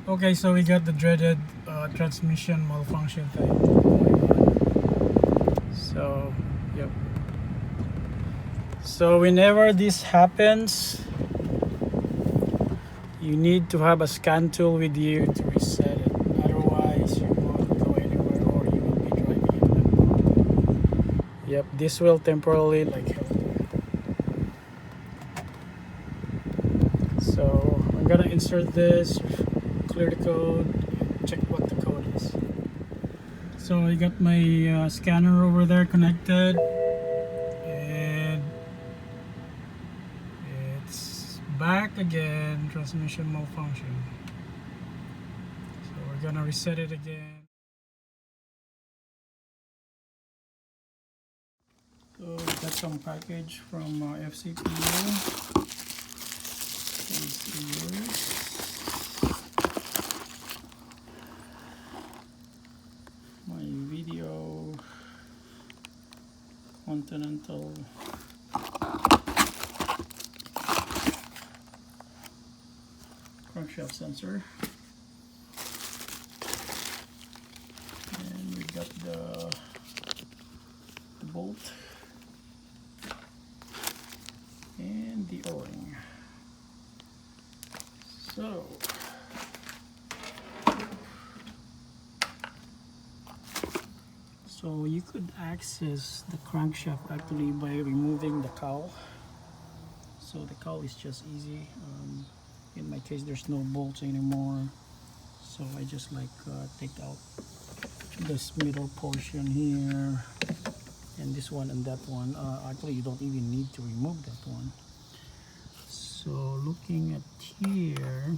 Okay, so we got the dreaded transmission malfunction thing going on. So, yep. So whenever this happens, you need to have a scan tool with you to reset it. Otherwise, you won't go anywhere or you will be driving in limp. Yep, this will temporarily like help you. So I'm gonna insert this, clear the code, and check what the code is. So I got my scanner over there connected, and it's back again, transmission malfunction. So we're gonna reset it again. So we got some package from FCPU. My video continental crankshaft sensor, and we got the bolt and the o-ring. So you could access the crankshaft actually by removing the cowl. So the cowl is just easy. In my case, there's no bolts anymore, so I just like take out this middle portion here, and this one and that one. Actually, you don't even need to remove that one. So looking at here,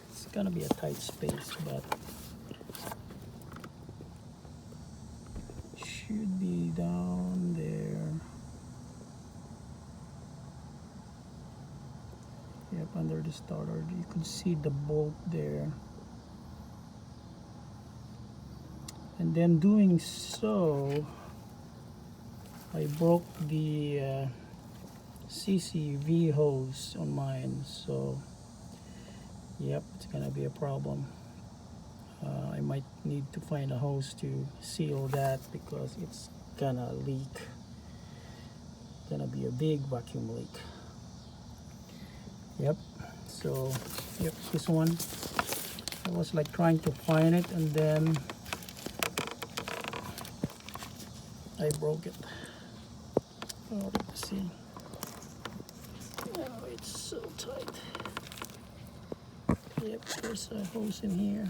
it's gonna be a tight space, but should be down there. Yep, under the starter, you could see the bolt there. And then doing so, I broke the CCV hose on mine, so yep, it's gonna be a problem. I might need to find a hose to seal that because it's gonna leak. Gonna be a big vacuum leak. Yep, so yep, this one, I was like trying to find it, and then I broke it. Oh, let's see. Oh, it's so tight. Yep, there's a hose in here.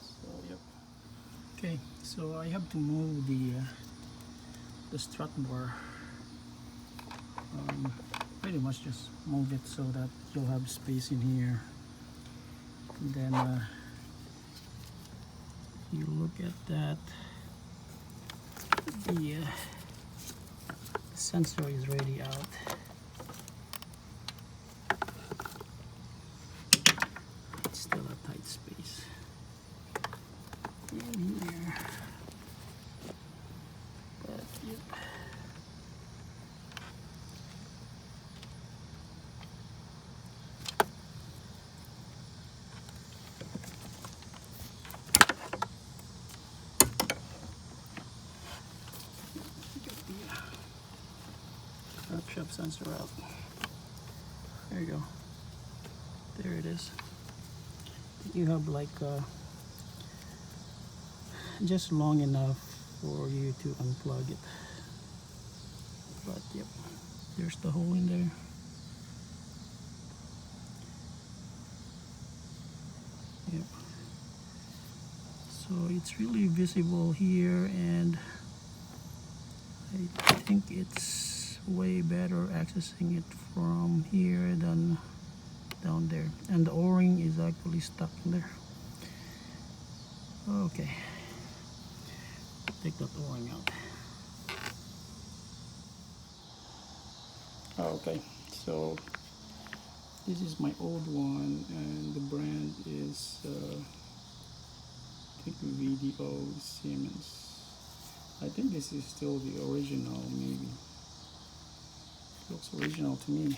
So yep. Okay, so I have to move the strut bar. Pretty much just move it so that you'll have space in here. And then you look at that, the sensor is already out. It's still a tight space in here, but yep. Crankshaft sensor out. There you go. There it is. You have like just long enough for you to unplug it. But yep, there's the hole in there. Yep. So it's really visible here, and I think it's way better accessing it from here than down there. And the o-ring is actually stuck in there. Okay, take that o-ring out. Okay, so this is my old one, and the brand is I think VDO Siemens. I think this is still the original, maybe. Looks original to me.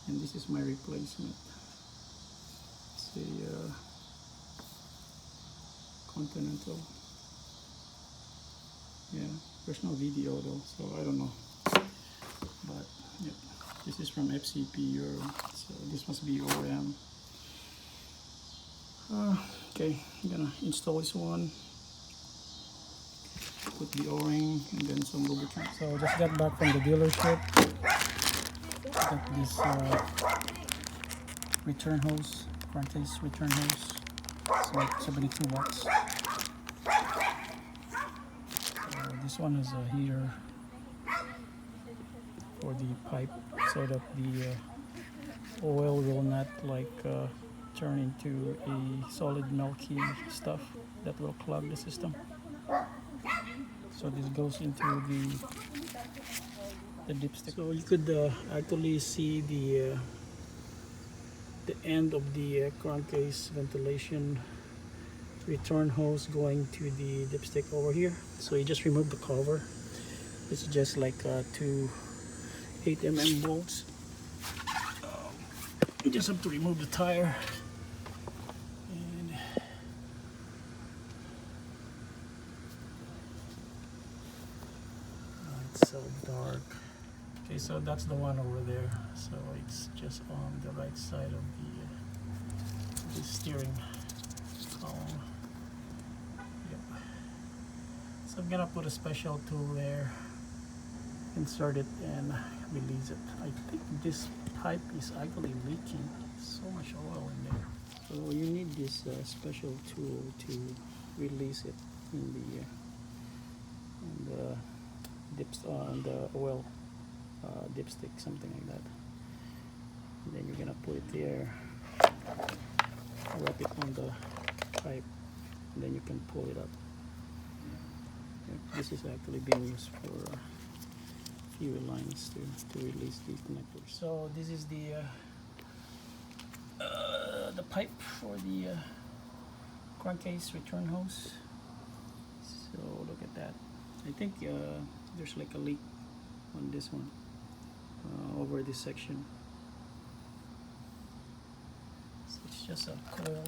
And this is my replacement. It's a Continental. Yeah, there's no video though, so I don't know. But yeah, this is from FCP Euro, so this must be OEM. Okay, I'm gonna install this one. Put the O-ring and then some lubricant. So just got back from the dealership. Got this return hose, crankcase return hose. It's like 72 bucks. This one is a heater for the pipe so that the oil will not like turn into a solid milky stuff that will clog the system. So this goes into the dipstick. So you could actually see the end of the crankcase ventilation return hose going to the dipstick over here. So you just remove the cover. It's just like two 8mm bolts. You just have to remove the tire. And it's so dark. Okay, so that's the one over there. So it's just on the right side of the steering column. Yep. So I'm gonna put a special tool there, insert it and release it. I think this pipe is actually leaking. So much oil in there. So you need this special tool to release it in the oil dipstick, something like that. And then you're gonna put it there, wrap it on the pipe, and then you can pull it up. Yeah, this is actually being used for fuel lines to release these connectors. So this is the pipe for the crankcase return hose. So look at that. I think there's like a leak on this one, over this section. So it's just a coil,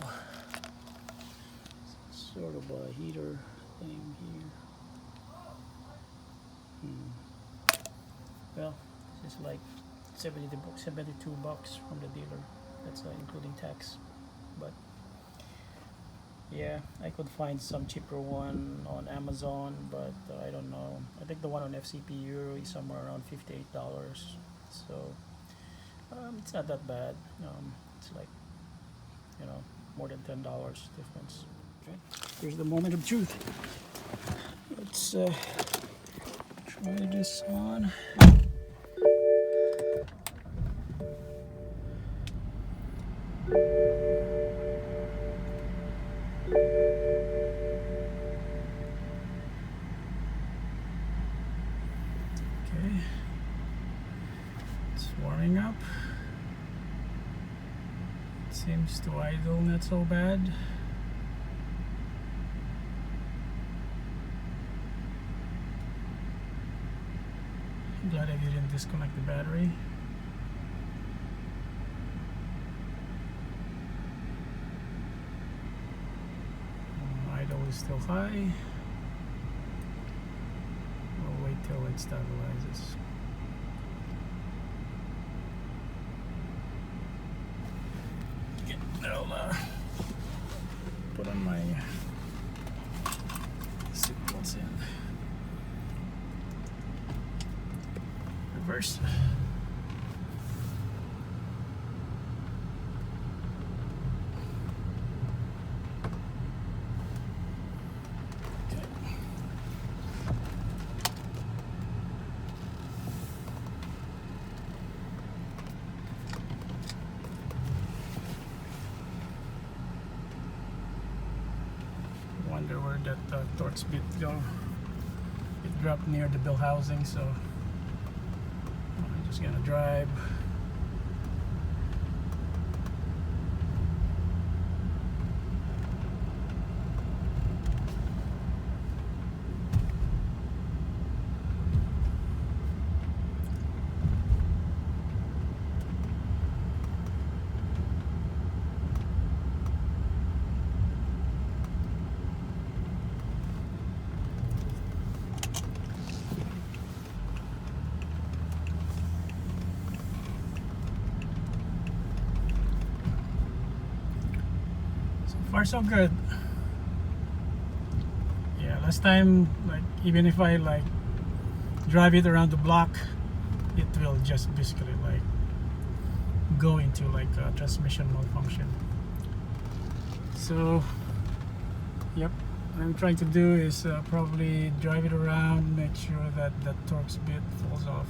sort of a heater thing here. Well, this is like 72 bucks from the dealer. That's including tax. But yeah, I could find some cheaper one on Amazon, but I don't know. I think the one on FCP Euro is somewhere around $58. So it's not that bad. It's like, you know, more than $10 difference. Okay, here's the moment of truth. Let's try this on. Okay, it's warming up. It seems to idle not so bad. I'm glad I didn't disconnect the battery. Idle is still high. We'll wait till it stabilizes. Okay, I'll put on my seatbelts in. Reverse. Wonder where that torch bit go. It dropped near the bill housing, so I'm just gonna drive. far so good. Yeah, last time, like, even if I like drive it around the block, it will just basically like go into like a transmission malfunction. So yep, what I'm trying to do is probably drive it around, make sure that that Torx bit falls off.